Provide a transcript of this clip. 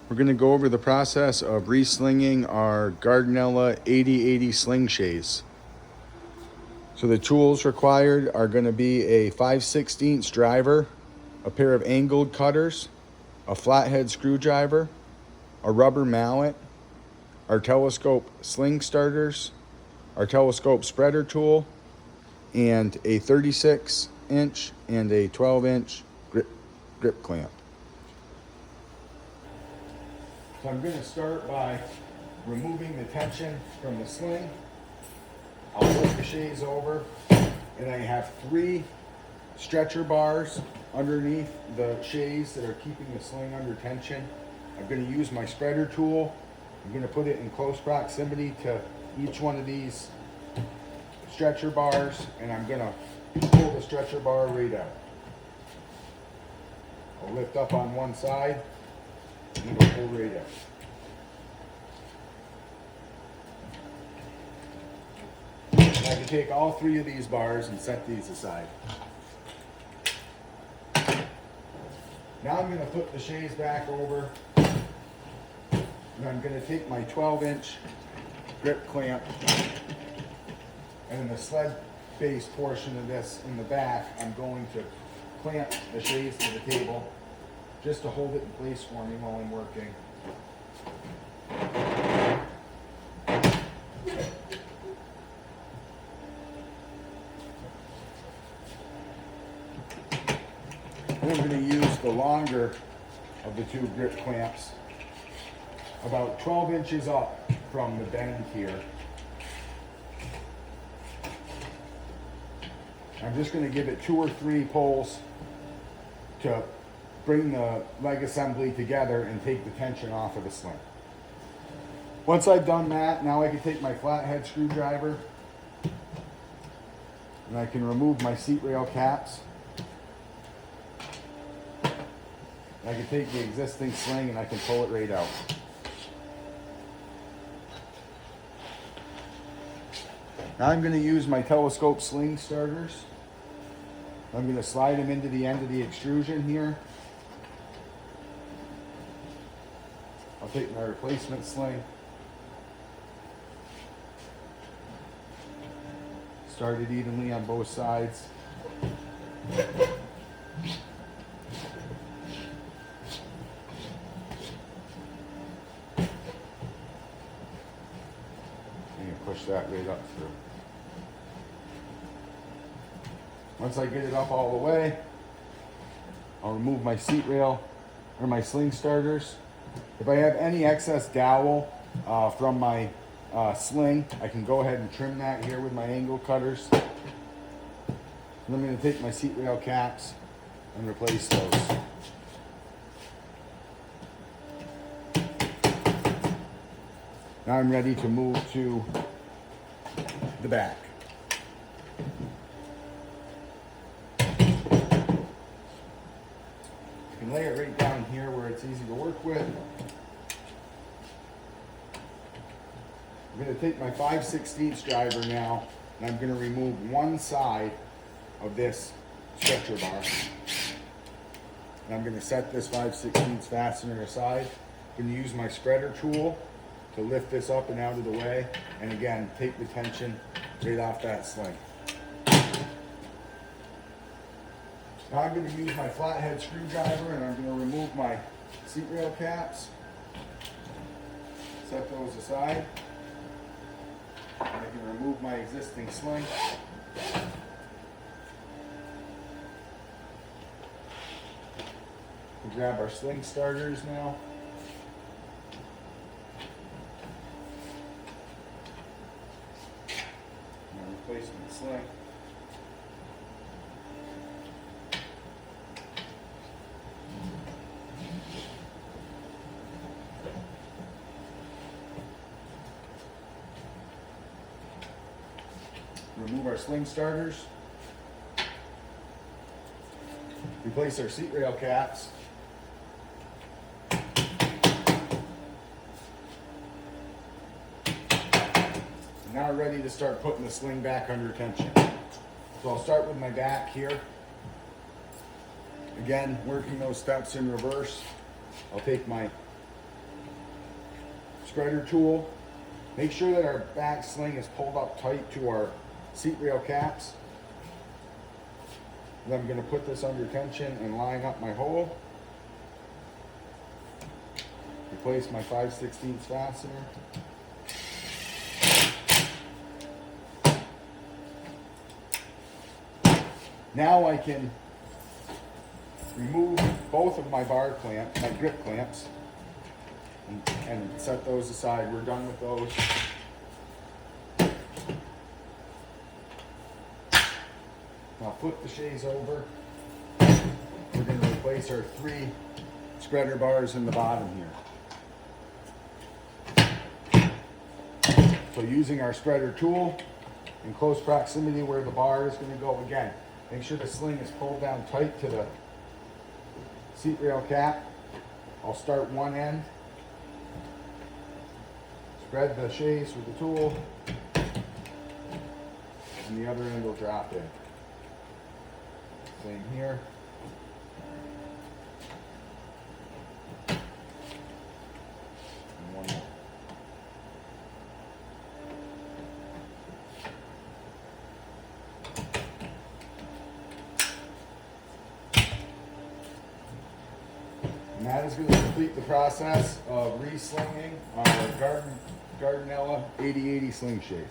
We're going to go over the process of re-slinging our Gardenella 8080 sling chaise. So the tools required are going to be a 5/16 driver, a pair of angled cutters, a flathead screwdriver, a rubber mallet, our telescope sling starters, our telescope spreader tool, and a 36-inch and a 12-inch grip clamp. So I'm going to start by removing the tension from the sling. I'll flip the chaise over, and I have 3 stretcher bars underneath the chaise that are keeping the sling under tension. I'm going to use my spreader tool. I'm going to put it in close proximity to each one of these stretcher bars, and I'm going to pull the stretcher bar right out. I'll lift up on one side and it'll pull right out. I can take all 3 of these bars and set these aside. Now I'm going to flip the chaise back over, and I'm going to take my 12-inch grip clamp, and in the sled base portion of this in the back, I'm going to clamp the chaise to the table just to hold it in place for me while I'm working. And I'm going to use the longer of the 2 grip clamps, about 12 inches up from the bend here. I'm just going to give it 2 or 3 pulls to bring the leg assembly together and take the tension off of the sling. Once I've done that, now I can take my flathead screwdriver and I can remove my seat rail caps. I can take the existing sling and I can pull it right out. Now I'm going to use my telescope sling starters. I'm going to slide them into the end of the extrusion here. I'll take my replacement sling, start it evenly on both sides. And push that right up through. Once I get it up all the way, I'll remove my seat rail or my sling starters. If I have any excess dowel from my sling, I can go ahead and trim that here with my angle cutters. And I'm going to take my seat rail caps and replace those. Now I'm ready to move to the back. You can lay it right down here where it's easy to work with. I'm going to take my 5/16 driver now, and I'm going to remove one side of this stretcher bar. And I'm going to set this 5/16 fastener aside. I'm going to use my spreader tool to lift this up and out of the way, and again, take the tension right off that sling. Now I'm going to use my flathead screwdriver, and I'm going to remove my seat rail caps, set those aside. I can remove my existing sling. We'll grab our sling starters now. My replacement sling. Remove our sling starters. Replace our seat rail caps. Now we're ready to start putting the sling back under tension. So I'll start with my back here. Again, working those steps in reverse. I'll take my spreader tool. Make sure that our back sling is pulled up tight to our seat rail caps. Then I'm going to put this under tension and line up my hole. Replace my 5/16 fastener. Now I can remove both of my bar clamps, my grip clamps, and set those aside. We're done with those. Now flip the chaise over. We're going to replace our 3 spreader bars in the bottom here. So using our spreader tool in close proximity where the bar is going to go again. Make sure the sling is pulled down tight to the seat rail cap. I'll start one end. Spread the chaise with the tool. And the other end will drop in. Same here. And one more. And that is going to complete the process of re-slinging our Gardenella 80/80 sling chaise.